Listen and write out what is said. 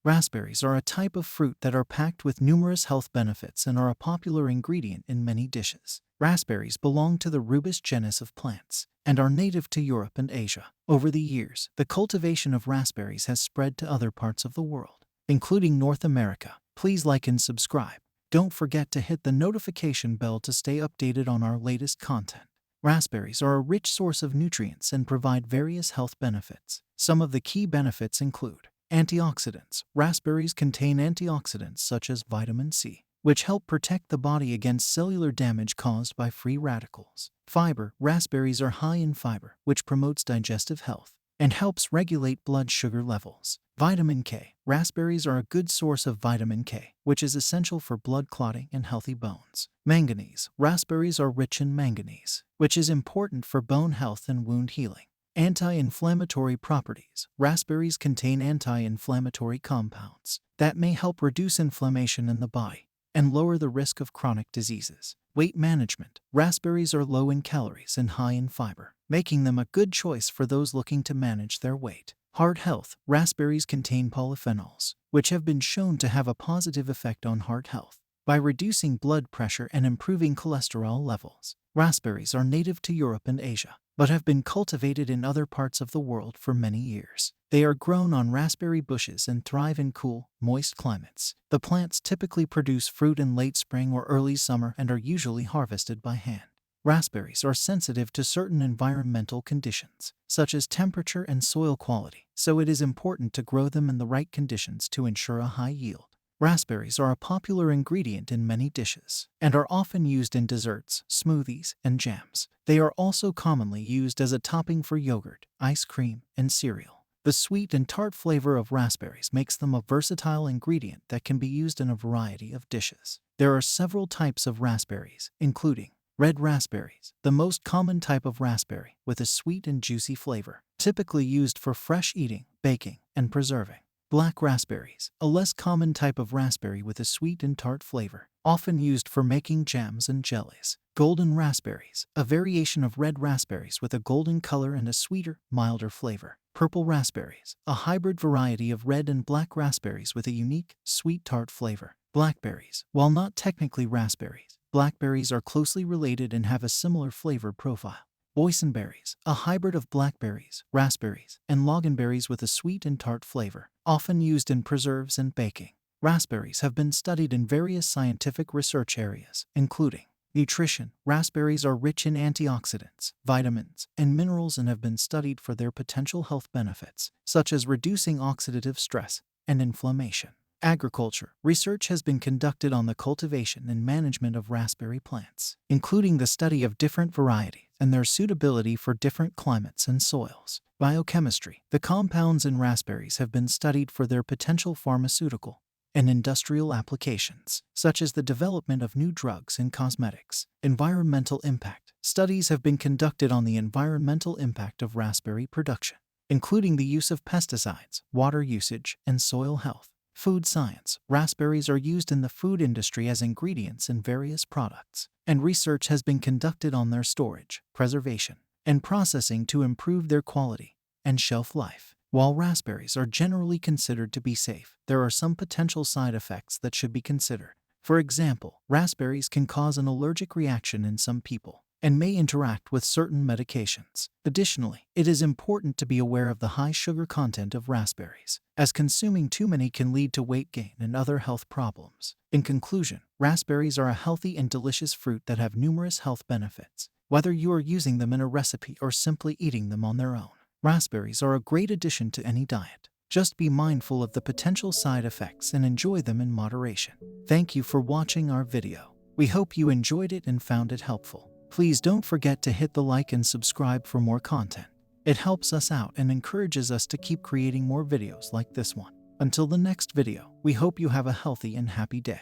Raspberries are a type of fruit that are packed with numerous health benefits and are a popular ingredient in many dishes. Raspberries belong to the rubus genus of plants and are native to Europe and Asia. Over the years, the cultivation of raspberries has spread to other parts of the world, including North America. Please like and subscribe. Don't forget to hit the notification bell to stay updated on our latest content. Raspberries are a rich source of nutrients and provide various health benefits. Some of the key benefits include antioxidants. Raspberries contain antioxidants such as vitamin C, which help protect the body against cellular damage caused by free radicals. Fiber. Raspberries are high in fiber, which promotes digestive health and helps regulate blood sugar levels. Vitamin K. Raspberries are a good source of vitamin K, which is essential for blood clotting and healthy bones. Manganese. Raspberries are rich in manganese, which is important for bone health and wound healing. Anti-inflammatory properties. Raspberries contain anti-inflammatory compounds that may help reduce inflammation in the body and lower the risk of chronic diseases. Weight management. Raspberries are low in calories and high in fiber, making them a good choice for those looking to manage their weight. Heart health. Raspberries contain polyphenols, which have been shown to have a positive effect on heart health by reducing blood pressure and improving cholesterol levels. Raspberries are native to Europe and Asia, but have been cultivated in other parts of the world for many years. They are grown on raspberry bushes and thrive in cool, moist climates. The plants typically produce fruit in late spring or early summer and are usually harvested by hand. Raspberries are sensitive to certain environmental conditions, such as temperature and soil quality, so it is important to grow them in the right conditions to ensure a high yield. Raspberries are a popular ingredient in many dishes and are often used in desserts, smoothies, and jams. They are also commonly used as a topping for yogurt, ice cream, and cereal. The sweet and tart flavor of raspberries makes them a versatile ingredient that can be used in a variety of dishes. There are several types of raspberries, including red raspberries, the most common type of raspberry with a sweet and juicy flavor, typically used for fresh eating, baking, and preserving. Black raspberries, a less common type of raspberry with a sweet and tart flavor, often used for making jams and jellies. Golden raspberries, a variation of red raspberries with a golden color and a sweeter, milder flavor. Purple raspberries, a hybrid variety of red and black raspberries with a unique, sweet tart flavor. Blackberries, while not technically raspberries, blackberries are closely related and have a similar flavor profile. Boysenberries, a hybrid of blackberries, raspberries, and loganberries with a sweet and tart flavor, often used in preserves and baking. Raspberries have been studied in various scientific research areas, including nutrition. Raspberries are rich in antioxidants, vitamins, and minerals and have been studied for their potential health benefits, such as reducing oxidative stress and inflammation. Agriculture. Research has been conducted on the cultivation and management of raspberry plants, including the study of different varieties and their suitability for different climates and soils. Biochemistry. The compounds in raspberries have been studied for their potential pharmaceutical and industrial applications, such as the development of new drugs and cosmetics. Environmental impact. Studies have been conducted on the environmental impact of raspberry production, including the use of pesticides, water usage, and soil health. Food science. Raspberries are used in the food industry as ingredients in various products, and research has been conducted on their storage, preservation, and processing to improve their quality and shelf life. While raspberries are generally considered to be safe, there are some potential side effects that should be considered. For example, raspberries can cause an allergic reaction in some people and may interact with certain medications. Additionally, it is important to be aware of the high sugar content of raspberries, as consuming too many can lead to weight gain and other health problems. In conclusion, raspberries are a healthy and delicious fruit that have numerous health benefits, whether you are using them in a recipe or simply eating them on their own. Raspberries are a great addition to any diet. Just be mindful of the potential side effects and enjoy them in moderation. Thank you for watching our video. We hope you enjoyed it and found it helpful. Please don't forget to hit the like and subscribe for more content. It helps us out and encourages us to keep creating more videos like this one. Until the next video, we hope you have a healthy and happy day.